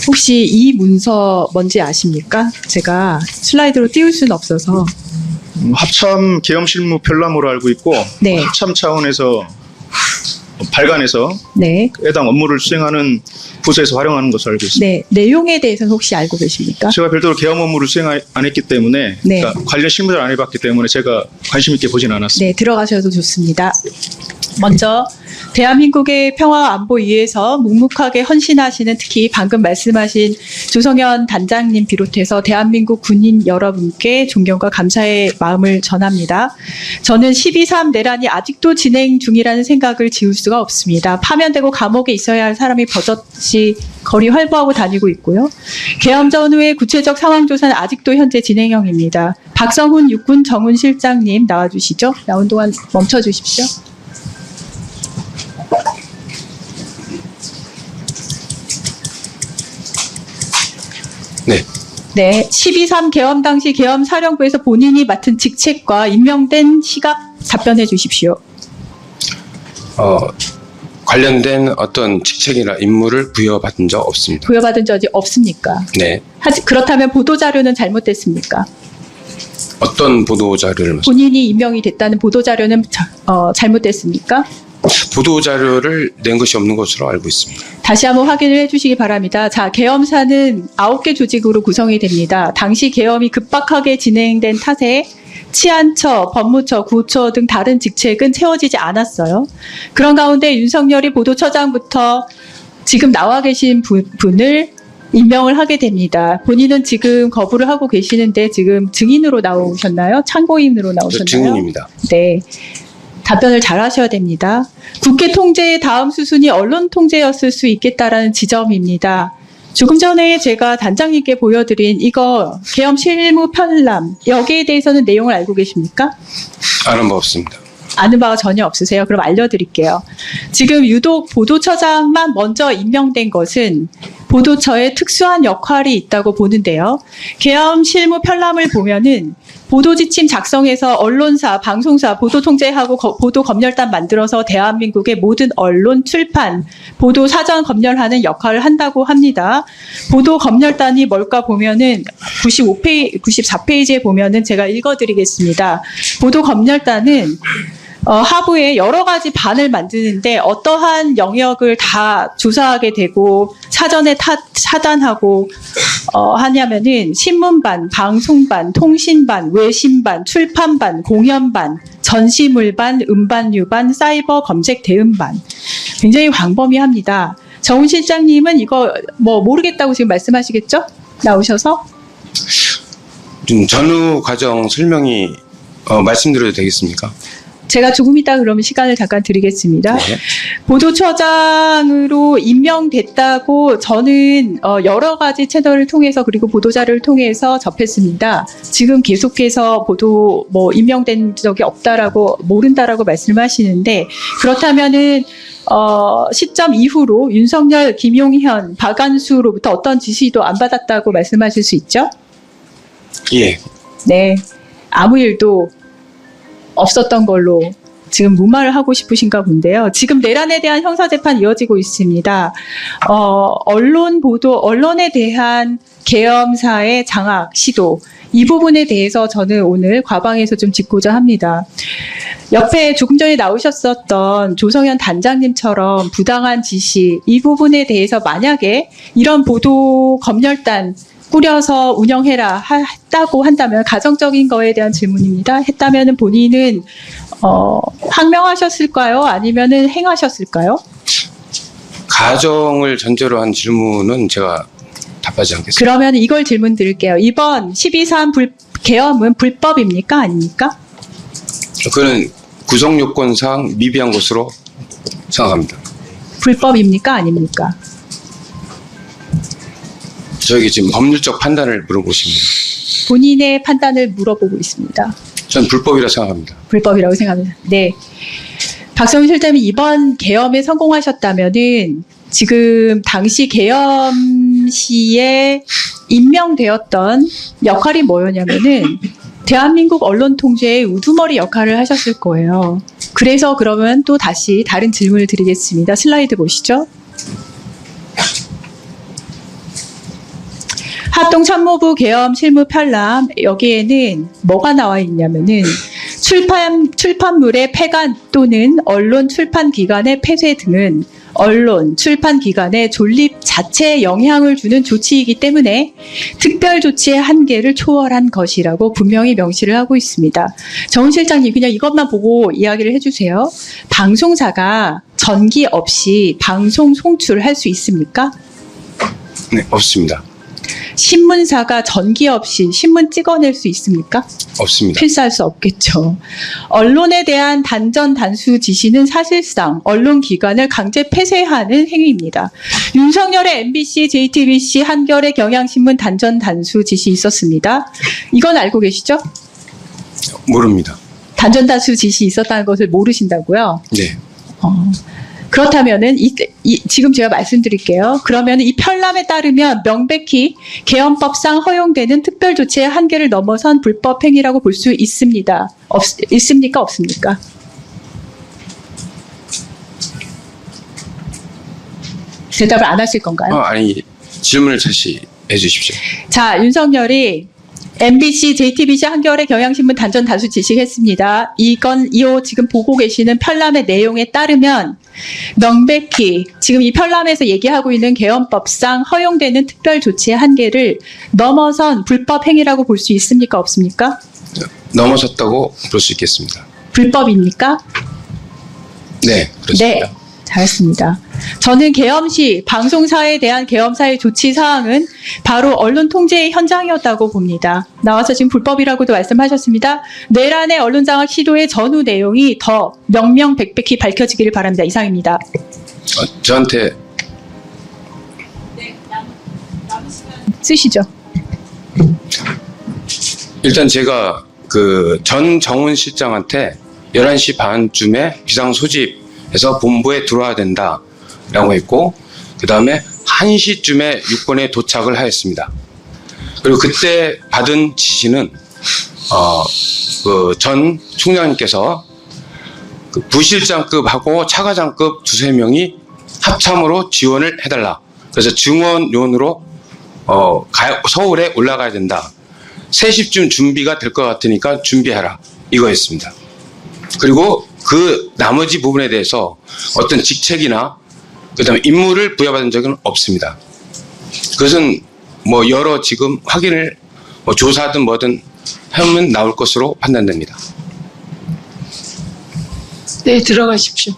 혹시 이 문서 뭔지 아십니까? 제가 슬라이드로 띄울 수는 없어서. 합참 계엄 실무 편람으로 알고 있고 네. 합참 차원에서 발간해서 네. 해당 업무를 수행하는 부서에서 활용하는 것으로 알고 있습니다. 네. 내용에 대해서는 혹시 알고 계십니까? 제가 별도로 계엄 업무를 수행 안 했기 때문에 네. 그러니까 관련 실무를 안 해봤기 때문에 제가 관심 있게 보진 않았습니다. 네, 들어가셔도 좋습니다. 먼저 대한민국의 평화와 안보 위해서 묵묵하게 헌신하시는 특히 방금 말씀하신 조성현 단장님 비롯해서 대한민국 군인 여러분께 존경과 감사의 마음을 전합니다. 저는 12.3 내란이 아직도 진행 중이라는 생각을 지울 수가 없습니다. 파면되고 감옥에 있어야 할 사람이 버젓이 거리 활보하고 다니고 있고요. 계엄 전후의 구체적 상황 조사는 아직도 현재 진행형입니다. 박성훈 육군 정훈실장님 나와주시죠. 나온 동안 멈춰주십시오. 네. 네, 12.3 계엄 당시 계엄 사령부에서 본인이 맡은 직책과 임명된 시각 답변해 주십시오. 관련된 어떤 직책이나 임무를 부여받은 적 없습니다. 부여받은 적이 없습니까? 네. 그렇다면 보도자료는 잘못됐습니까? 어떤 보도자료를 말씀? 본인이 임명이 됐다는 보도자료는 잘못됐습니까? 보도자료를 낸 것이 없는 것으로 알고 있습니다. 다시 한번 확인을 해주시기 바랍니다. 자, 계엄사는 9개 조직으로 구성이 됩니다. 당시 계엄이 급박하게 진행된 탓에 치안처, 법무처, 구처 등 다른 직책은 채워지지 않았어요. 그런 가운데 윤석열이 보도처장부터 지금 나와 계신 분을 임명을 하게 됩니다. 본인은 지금 거부를 하고 계시는데 지금 증인으로 나오셨나요? 참고인으로 나오셨나요? 증인입니다. 네. 답변을 잘 하셔야 됩니다. 국회 통제의 다음 수순이 언론 통제였을 수 있겠다라는 지점입니다. 조금 전에 제가 단장님께 보여드린 이거 계엄 실무 편람 여기에 대해서는 내용을 알고 계십니까? 아는 바 없습니다. 아는 바가 전혀 없으세요? 그럼 알려드릴게요. 지금 유독 보도처장만 먼저 임명된 것은 보도처에 특수한 역할이 있다고 보는데요. 계엄 실무 편람을 보면은 보도지침 작성해서 언론사, 방송사, 보도 통제하고 보도 검열단 만들어서 대한민국의 모든 언론, 출판, 보도 사전 검열하는 역할을 한다고 합니다. 보도 검열단이 뭘까 보면은 94페이지에 보면은 제가 읽어드리겠습니다. 보도 검열단은 하부에 여러 가지 반을 만드는데 어떠한 영역을 다 조사하게 되고 사전에 차단하고 하냐면은 신문반, 방송반, 통신반, 외신반, 출판반, 공연반, 전시물반, 음반류반, 사이버 검색 대응반. 굉장히 광범위합니다. 정훈 실장님은 이거 뭐 모르겠다고 지금 말씀하시겠죠? 나오셔서. 좀 전후 과정 설명이 말씀드려도 되겠습니까? 제가 조금 이따 그러면 시간을 잠깐 드리겠습니다. 네. 보도처장으로 임명됐다고 저는 여러 가지 채널을 통해서 그리고 보도자료를 통해서 접했습니다. 지금 계속해서 임명된 적이 없다라고 모른다라고 말씀하시는데 그렇다면은 시점 이후로 윤석열, 김용현, 박안수로부터 어떤 지시도 안 받았다고 말씀하실 수 있죠? 예. 네, 아무 일도 없었던 걸로 지금 무마를 하고 싶으신가 본데요. 지금 내란에 대한 형사재판 이어지고 있습니다. 언론 보도, 언론에 대한 계엄사의 장악, 시도 이 부분에 대해서 저는 오늘 과방에서 좀 짚고자 합니다. 옆에 조금 전에 나오셨었던 조성현 단장님처럼 부당한 지시 이 부분에 대해서 만약에 이런 보도 검열단 꾸려서 운영해라 했다고 한다면 가정적인 거에 대한 질문입니다. 했다면은 본인은 항명하셨을까요? 아니면은 행하셨을까요? 가정을 전제로 한 질문은 제가 답하지 않겠습니다. 그러면 이걸 질문 드릴게요. 이번 12.3 계엄은 불법입니까? 아닙니까? 그는 구성 요건상 미비한 것으로 생각합니다. 불법입니까? 아닙니까? 저에게 지금 법률적 판단을 물어보십니다. 본인의 판단을 물어보고 있습니다. 전 불법이라 생각합니다. 불법이라고 생각합니다. 네. 박성훈 실장님 이번 계엄에 성공하셨다면은 지금 당시 계엄 시에 임명되었던 역할이 뭐였냐면은 대한민국 언론 통제의 우두머리 역할을 하셨을 거예요. 그래서 그러면 또 다시 다른 질문을 드리겠습니다. 슬라이드 보시죠. 합동참모부 계엄 실무 편람 여기에는 뭐가 나와 있냐면은 출판물의 폐간 또는 언론 출판 기관의 폐쇄 등은 언론 출판 기관의 존립 자체에 영향을 주는 조치이기 때문에 특별 조치의 한계를 초월한 것이라고 분명히 명시를 하고 있습니다. 정 실장님 그냥 이것만 보고 이야기를 해주세요. 방송사가 전기 없이 방송 송출할 수 있습니까? 네, 없습니다. 신문사가 전기 없이 신문 찍어낼 수 있습니까? 없습니다. 필사할 수 없겠죠. 언론에 대한 단전 단수 지시는 사실상 언론 기관을 강제 폐쇄하는 행위입니다. 윤석열의 MBC, JTBC, 한겨레, 경향신문 단전 단수 지시 있었습니다. 이건 알고 계시죠? 모릅니다. 단전 단수 지시 있었다는 것을 모르신다고요? 네. 그렇다면은 지금 제가 말씀드릴게요. 그러면 이 편람에 따르면 명백히 계엄법상 허용되는 특별 조치의 한계를 넘어선 불법 행위라고 볼 수 있습니다. 있습니까? 없습니까? 대답을 안 하실 건가요? 아니, 질문을 다시 해주십시오. 자, 윤석열이 MBC, JTBC, 한겨레, 경향신문 단전 단수 지시했습니다. 이거 지금 보고 계시는 편람의 내용에 따르면 명백히 지금 이 편람에서 얘기하고 있는 계엄법상 허용되는 특별 조치의 한계를 넘어선 불법 행위라고 볼 수 있습니까? 없습니까? 넘어섰다고 볼 수 있겠습니다. 불법입니까? 네, 그렇습니다. 네, 잘했습니다. 저는 계엄 시 방송사에 대한 계엄사의 조치 사항은 바로 언론 통제의 현장이었다고 봅니다. 나와서 지금 불법이라고도 말씀하셨습니다. 내란의 언론장악 시도의 전후 내용이 더 명명백백히 밝혀지기를 바랍니다. 이상입니다. 저한테 쓰시죠. 일단 제가 그 전 정훈 실장한테 11시 반쯤에 비상 소집해서 본부에 들어와야 된다라고 했고, 그 다음에 1시쯤에 유권에 도착을 하였습니다. 그리고 그때 받은 지시는 그 전 총장님께서 그 부실장급하고 차과장급 두세 명이 합참으로 지원을 해달라. 그래서 증원요원으로 서울에 올라가야 된다. 3시쯤 준비가 될 것 같으니까 준비해라. 이거였습니다. 그리고 그 나머지 부분에 대해서 어떤 직책이나 그다음에 임무를 부여받은 적은 없습니다. 그것은 뭐 여러 지금 확인을 조사든 뭐든 하면 나올 것으로 판단됩니다. 네, 들어가십시오.